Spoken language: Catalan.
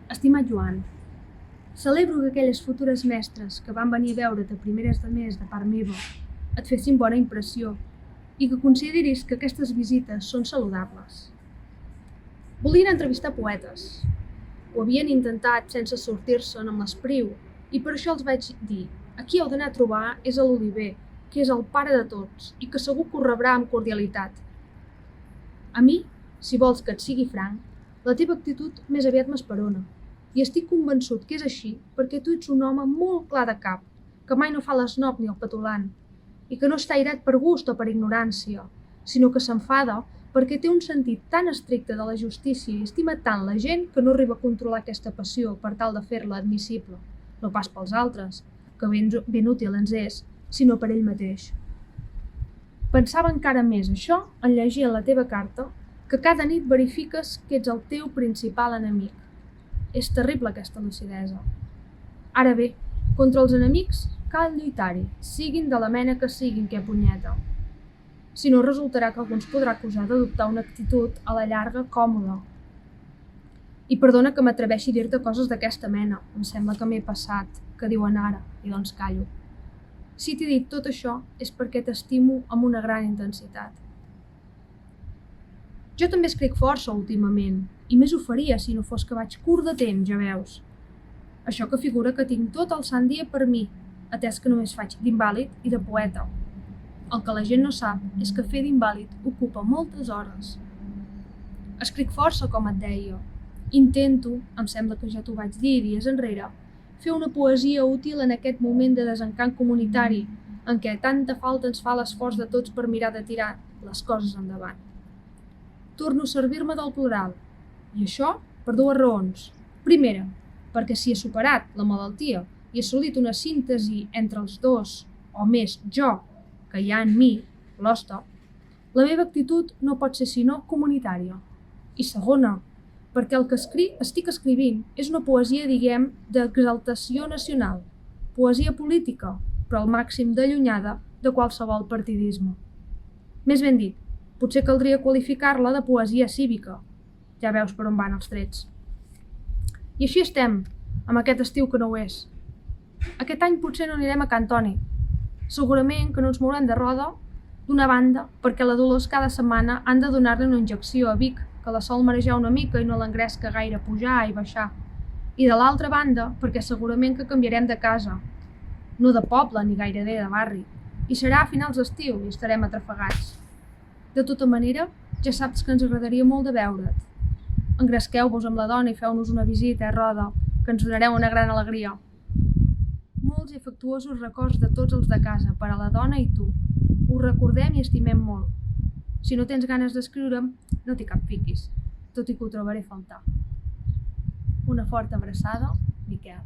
Estimat Joan, celebro que aquelles futures mestres que van venir a veure't a primeres de mes de part meva et fessin bona impressió i que consideris que aquestes visites són saludables. Volien entrevistar poetes. Ho havien intentat sense sortir-se'n amb l'espriu i per això els vaig dir: a qui heu d'anar a trobar és a l'Oliver, que és el pare de tots i que segur que ho rebrà amb cordialitat. A mi, si vols que et sigui franc, la teva actitud més aviat m'esperona i estic convençut que és així perquè tu ets un home molt clar de cap, que mai no fa l'esnob ni el petulant i que no està airat per gust o per ignorància, sinó que s'enfada perquè té un sentit tan estricte de la justícia i estima tant la gent que no arriba a controlar aquesta passió per tal de fer-la admissible, no pas pels altres, que ben útil ens és, sinó per ell mateix. Pensava encara més això en llegir a la teva carta que cada nit verifiques que ets el teu principal enemic. És terrible aquesta lucidesa. Ara bé, contra els enemics cal lluitar-hi, siguin de la mena que siguin, que punyeta. Si no, resultarà que algú ens podrà acusar d'adoptar una actitud a la llarga còmoda. I perdona que m'atreveixi a dir-te coses d'aquesta mena, em sembla que m'he passat, que diuen ara, i doncs callo. Si t'he dit tot això és perquè t'estimo amb una gran intensitat. Jo també escric força últimament, i més ho faria si no fos que vaig curt de temps, ja veus. Això que figura que tinc tot el sant dia per mi, atès que només faig d'invàlid i de poeta. El que la gent no sap és que fer d'invàlid ocupa moltes hores. Escric força, com et deia. Intento, em sembla que ja t'ho vaig dir dies enrere, fer una poesia útil en aquest moment de desencant comunitari, en què tanta falta ens fa l'esforç de tots per mirar de tirar les coses endavant. Torno a servir-me del plural, i això per dues raons. Primera, perquè si he superat la malaltia i he assolit una síntesi entre els dos, o més jo, que hi ha en mi, l'hoste, la meva actitud no pot ser sinó comunitària. I segona, perquè el que estic escrivint és una poesia, diguem, d'exaltació nacional, poesia política, però al màxim d'allunyada de qualsevol partidisme. Més ben dit, potser caldria qualificar-la de poesia cívica. Ja veus per on van els trets. I així estem, amb aquest estiu que no ho és. Aquest any potser no anirem a Can Toni. Segurament que no ens mourem de roda, d'una banda, perquè la Dolors cada setmana han de donar-li una injecció a Vic, que la sol marejar una mica i no l'engresca gaire pujar i baixar. I de l'altra banda, perquè segurament que canviarem de casa. No de poble ni gairebé de barri. I serà a finals d'estiu i estarem atrafegats. De tota manera, ja saps que ens agradaria molt de veure't. Engresqueu-vos amb la dona i feu-nos una visita, Roda, que ens donareu una gran alegria. Molts i afectuosos records de tots els de casa, per a la dona i tu. Ho recordem i estimem molt. Si no tens ganes d'escriure'm, no t'hi capfiquis, tot i que ho trobaré a faltar. Una forta abraçada, Miquel.